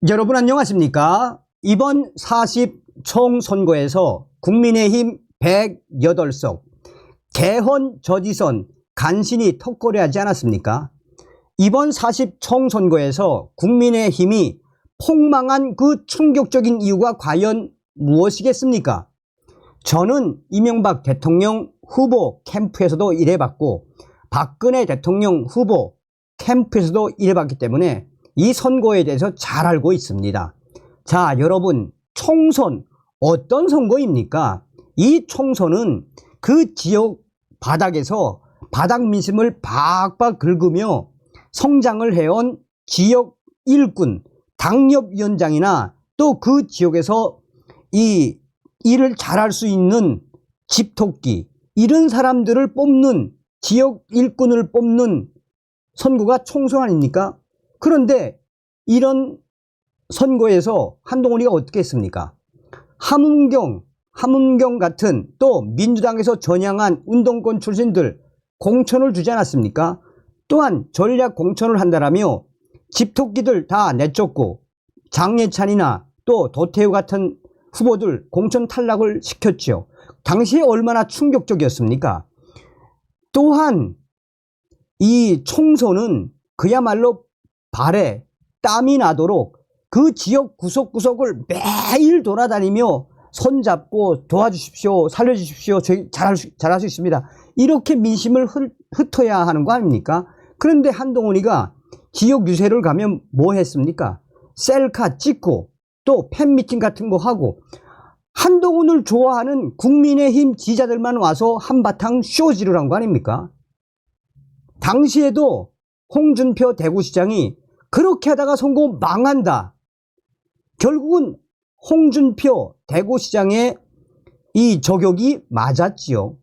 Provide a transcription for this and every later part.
여러분 안녕하십니까? 이번 40 총선거에서 국민의힘 108석, 개헌 저지선 간신히 턱걸이하지 않았습니까? 이번 40 총선거에서 국민의힘이 폭망한 그 충격적인 이유가 과연 무엇이겠습니까? 저는 이명박 대통령 후보 캠프에서도 일해봤고 박근혜 대통령 후보 캠프에서도 일해봤기 때문에 이 선거에 대해서 잘 알고 있습니다. 자, 여러분, 총선 어떤 선거입니까? 이 총선은 그 지역 바닥에서 바닥 민심을 박박 긁으며 성장을 해온 지역 일꾼, 당협위원장이나 또 그 지역에서 이 일을 잘할 수 있는 집토끼, 이런 사람들을 뽑는, 지역 일꾼을 뽑는 선거가 총선 아닙니까? 그런데 이런 선거에서 한동훈이가 어떻게 했습니까? 함은경 같은 또 민주당에서 전향한 운동권 출신들 공천을 주지 않았습니까? 또한 전략 공천을 한다라며 집토끼들 다 내쫓고 장예찬이나 또 도태우 같은 후보들 공천 탈락을 시켰죠. 당시에 얼마나 충격적이었습니까? 또한 이 총선은 그야말로 발에 땀이 나도록 그 지역 구석구석을 매일 돌아다니며 손잡고 도와주십시오, 살려주십시오, 저희 잘할 수 있습니다, 이렇게 민심을 흩어야 하는 거 아닙니까? 그런데 한동훈이가 지역 유세를 가면 뭐 했습니까? 셀카 찍고 또 팬미팅 같은 거 하고, 한동훈을 좋아하는 국민의힘 지지자들만 와서 한바탕 쇼지를 한 거 아닙니까? 당시에도 홍준표 대구시장이 그렇게 하다가 선거 망한다, 결국은 홍준표 대구시장의 이 저격이 맞았지요.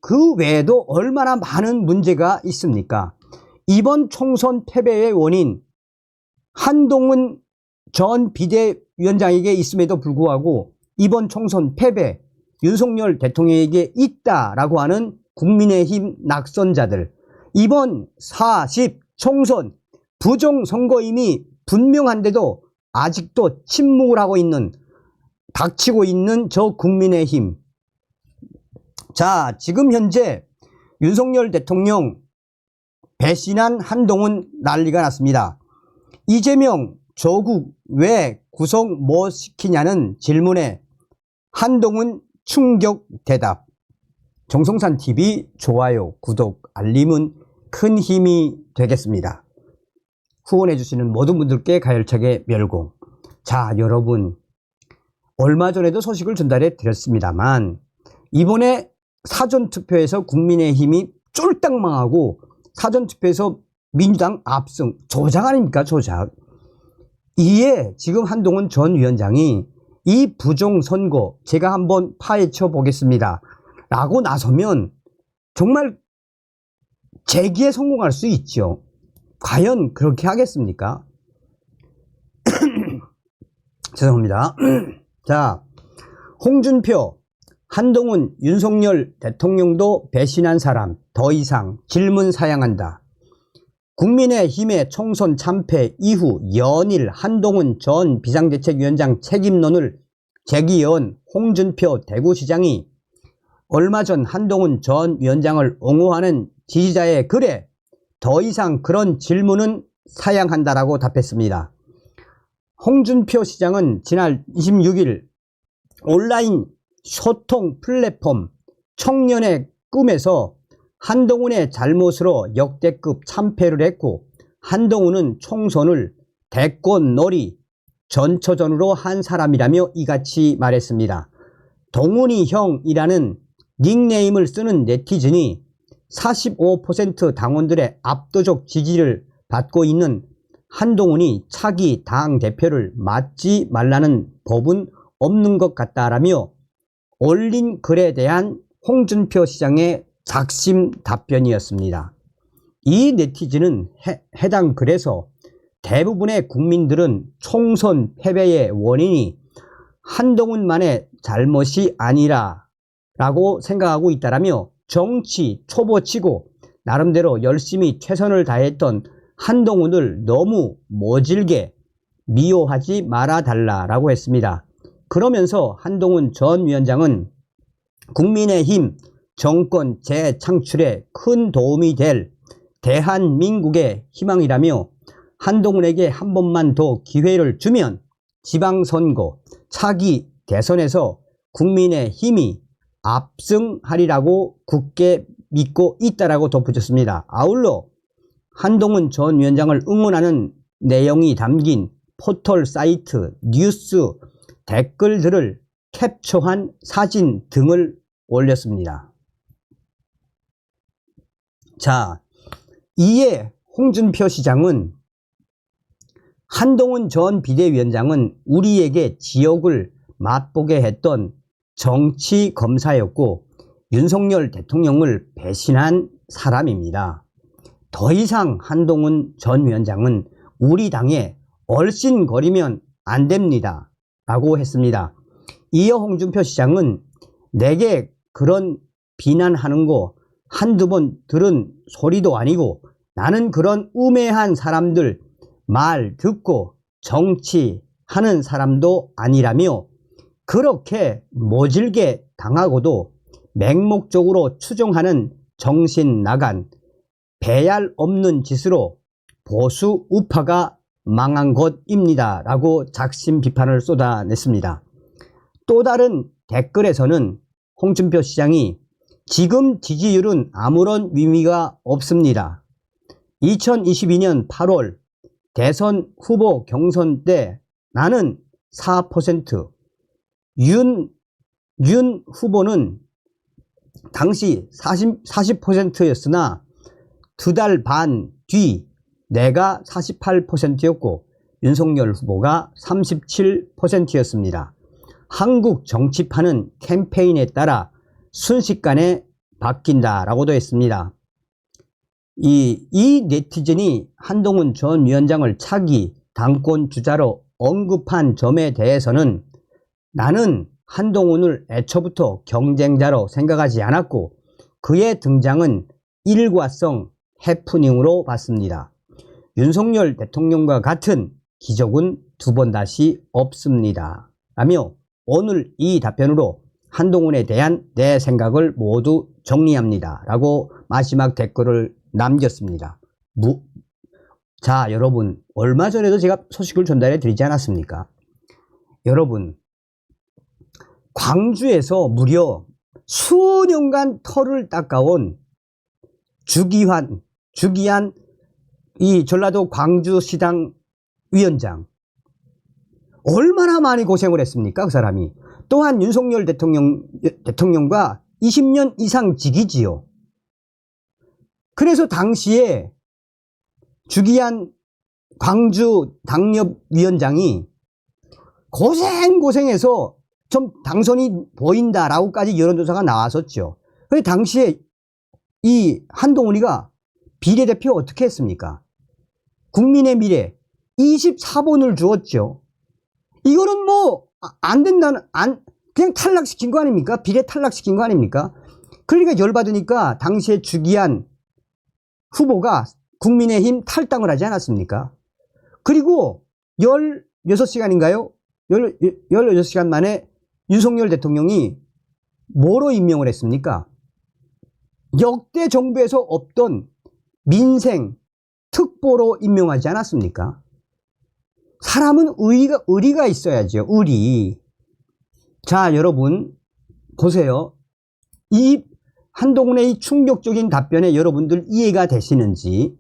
그 외에도 얼마나 많은 문제가 있습니까? 이번 총선 패배의 원인, 한동훈 전 비대위원장에게 있음에도 불구하고 이번 총선 패배, 윤석열 대통령에게 있다라고 하는 국민의힘 낙선자들, 이번 40 총선 부정선거임이 분명한데도 아직도 침묵을 하고 있는, 닥치고 있는 저 국민의힘. 자, 지금 현재 윤석열 대통령 배신한 한동훈 난리가 났습니다. 이재명 조국 왜 구속 못 시키냐는 질문에 한동훈 충격 대답. 정성산TV 좋아요, 구독, 알림은 큰 힘이 되겠습니다. 후원해주시는 모든 분들께 가열차게 멸공. 자, 여러분, 얼마 전에도 소식을 전달해 드렸습니다만 이번에 사전투표에서 국민의힘이 쫄딱 망하고 사전투표에서 민주당 압승, 조작 아닙니까? 조작. 이에 지금 한동훈 전 위원장이 이 부정선거 제가 한번 파헤쳐 보겠습니다 라고 나서면 정말 재기에 성공할 수 있죠. 과연 그렇게 하겠습니까? 죄송합니다. 자, 홍준표, 한동훈, 윤석열 대통령도 배신한 사람 더 이상 질문 사양한다. 국민의힘의 총선 참패 이후 연일 한동훈 전 비상대책위원장 책임론을 제기해온 홍준표 대구시장이 얼마 전 한동훈 전 위원장을 옹호하는 지지자의 글에 더 이상 그런 질문은 사양한다라고 답했습니다. 홍준표 시장은 지난 26일 온라인 소통 플랫폼 청년의 꿈에서 한동훈의 잘못으로 역대급 참패를 했고 한동훈은 총선을 대권놀이 전초전으로 한 사람이라며 이같이 말했습니다. 동훈이 형이라는 닉네임을 쓰는 네티즌이 45% 당원들의 압도적 지지를 받고 있는 한동훈이 차기 당대표를 맡지 말라는 법은 없는 것 같다라며 올린 글에 대한 홍준표 시장의 작심 답변이었습니다. 이 네티즌은 해당 글에서 대부분의 국민들은 총선 패배의 원인이 한동훈만의 잘못이 아니라 라고 생각하고 있다라며 정치 초보치고 나름대로 열심히 최선을 다했던 한동훈을 너무 모질게 미워하지 말아달라라고 했습니다. 그러면서 한동훈 전 위원장은 국민의힘 정권 재창출에 큰 도움이 될 대한민국의 희망이라며 한동훈에게 한 번만 더 기회를 주면 지방선거, 차기 대선에서 국민의힘이 압승하리라고 굳게 믿고 있다라고 덧붙였습니다. 아울러 한동훈 전 위원장을 응원하는 내용이 담긴 포털 사이트, 뉴스, 댓글들을 캡처한 사진 등을 올렸습니다. 자, 이에 홍준표 시장은 한동훈 전 비대위원장은 우리에게 지옥을 맛보게 했던 정치 검사였고 윤석열 대통령을 배신한 사람입니다. 더 이상 한동훈 전 위원장은 우리 당에 얼씬거리면 안 됩니다 라고 했습니다. 이어 홍준표 시장은 내게 그런 비난하는 거 한두 번 들은 소리도 아니고 나는 그런 우매한 사람들 말 듣고 정치하는 사람도 아니라며 그렇게 모질게 당하고도 맹목적으로 추종하는 정신 나간 배알 없는 짓으로 보수 우파가 망한 것입니다 라고 작심 비판을 쏟아냈습니다. 또 다른 댓글에서는 홍준표 시장이 지금 지지율은 아무런 의미가 없습니다. 2022년 8월 대선 후보 경선 때 나는 4%, 윤 후보는 당시 40%였으나 2달 반 뒤 내가 48%였고 윤석열 후보가 37%였습니다. 한국 정치판은 캠페인에 따라 순식간에 바뀐다라고도 했습니다. 이 네티즌이 한동훈 전 위원장을 차기 당권 주자로 언급한 점에 대해서는 나는 한동훈을 애초부터 경쟁자로 생각하지 않았고 그의 등장은 일과성 해프닝으로 봤습니다. 윤석열 대통령과 같은 기적은 두 번 다시 없습니다 라며 오늘 이 답변으로 한동훈에 대한 내 생각을 모두 정리합니다 라고 마지막 댓글을 남겼습니다. 자, 여러분, 얼마 전에도 제가 소식을 전달해 드리지 않았습니까? 여러분, 광주에서 무려 수년간 털을 닦아온 주기한 이 전라도 광주시당 위원장, 얼마나 많이 고생을 했습니까? 그 사람이. 또한 윤석열 대통령과 20년 이상 직이지요. 그래서 당시에 주기한 광주 당협위원장이 고생해서 좀 당선이 보인다라고까지 여론조사가 나왔었죠. 그런데 당시에 이 한동훈이가 비례대표 어떻게 했습니까? 국민의 미래 24번을 주었죠. 이거는 뭐 안 된다는, 그냥 탈락시킨 거 아닙니까? 비례 탈락시킨 거 아닙니까? 그러니까 열받으니까 당시에 주기한 후보가 국민의힘 탈당을 하지 않았습니까? 그리고 16시간인가요? 16시간 만에 윤석열 대통령이 뭐로 임명을 했습니까? 역대 정부에서 없던 민생 특보로 임명하지 않았습니까? 사람은 의리가 있어야죠. 의리. 자, 여러분 보세요. 이 한동훈의 이 충격적인 답변에 여러분들 이해가 되시는지.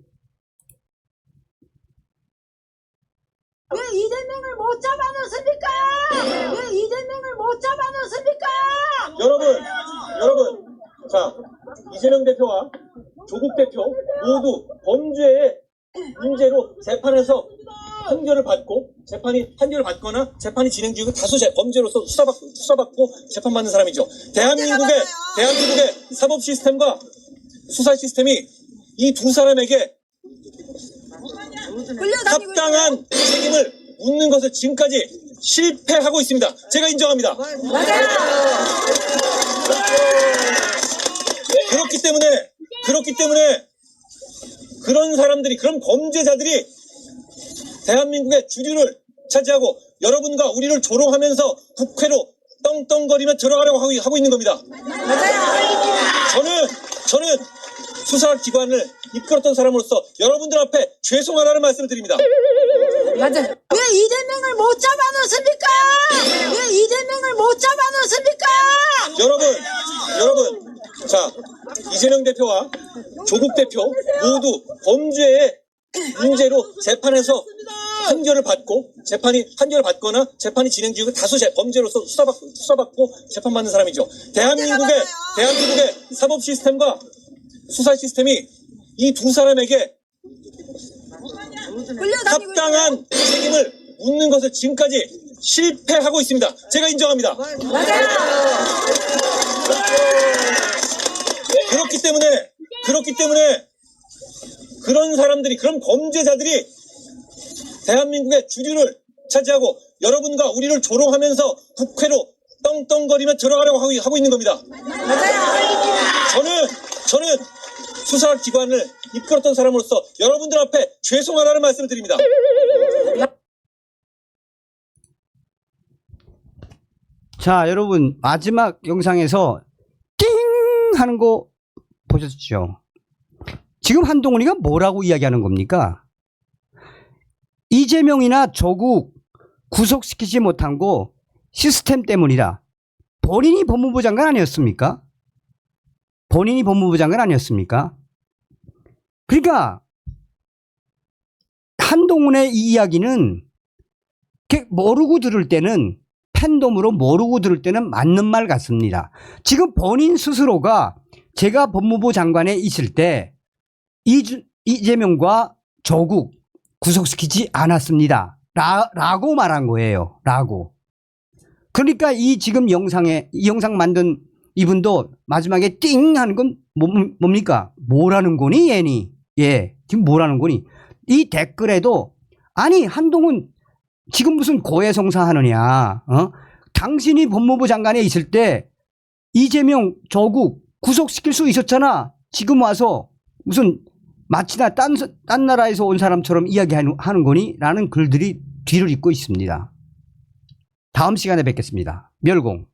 왜 이재명을 못 잡아넣습니까? 왜 이재명을 못 잡아넣습니까? 여러분, 자, 이재명 대표와 조국 대표 모두 범죄의 문제로 재판에서 판결을 받고 판결을 받거나 재판이 진행 중이고 다수 범죄로서 수사받고 재판받는 사람이죠. 대한민국의 사법 시스템과 수사 시스템이 이 두 사람에게 합당한 책임을 묻는 것을 지금까지 실패하고 있습니다. 제가 인정합니다. 맞아요. 그렇기 때문에 그런 사람들이, 그런 범죄자들이 대한민국의 주류를 차지하고 여러분과 우리를 조롱하면서 국회로 떵떵거리며 들어가려고 하고 있는 겁니다. 저는 수사기관을 이끌었던 사람으로서 여러분들 앞에 죄송하다는 말씀을 드립니다. 맞아. 왜 이재명을 못 잡아넣습니까? 왜 이재명을 못 잡아넣습니까? 여러분, 자, 이재명 대표와 조국 대표 모두 범죄의 문제로 재판에서 판결을 받고 한결을 받거나 재판이 진행 중이고 다수 범죄로서 수사받고 재판받는 사람이죠. 대한민국의 사법 시스템과 수사 시스템이 이 두 사람에게 합당한 책임을 묻는 것을 지금까지 실패하고 있습니다. 제가 인정합니다. 그렇기 때문에 그런 사람들이, 그런 범죄자들이 대한민국의 주류를 차지하고 여러분과 우리를 조롱하면서 국회로 떵떵거리며 들어가려고 하고 있는 겁니다. 저는 수사기관을 이끌었던 사람으로서 여러분들 앞에 죄송하다는 말씀을 드립니다. 자, 여러분 마지막 영상에서 띵 하는 거 보셨죠? 지금 한동훈이가 뭐라고 이야기하는 겁니까? 이재명이나 조국 구속시키지 못한 거 시스템 때문이다. 본인이 법무부 장관 아니었습니까? 그러니까 한동훈의 이 이야기는 모르고 들을 때는, 팬덤으로 모르고 들을 때는 맞는 말 같습니다. 지금 본인 스스로가 제가 법무부 장관에 있을 때 이재명과 조국 구속시키지 않았습니다. 라고 말한 거예요. 그러니까 이 영상 만든 이분도 마지막에 띵 하는 건 뭡니까? 뭐라는 거니, 얘니? 예, 지금 뭐라는 거니? 이 댓글에도, 아니, 한동훈 지금 무슨 고해성사 하느냐? 당신이 법무부 장관에 있을 때 이재명, 조국 구속시킬 수 있었잖아. 지금 와서 무슨 마치나 딴 나라에서 온 사람처럼 이야기하는 거니? 라는 글들이 뒤를 잇고 있습니다. 다음 시간에 뵙겠습니다. 멸공.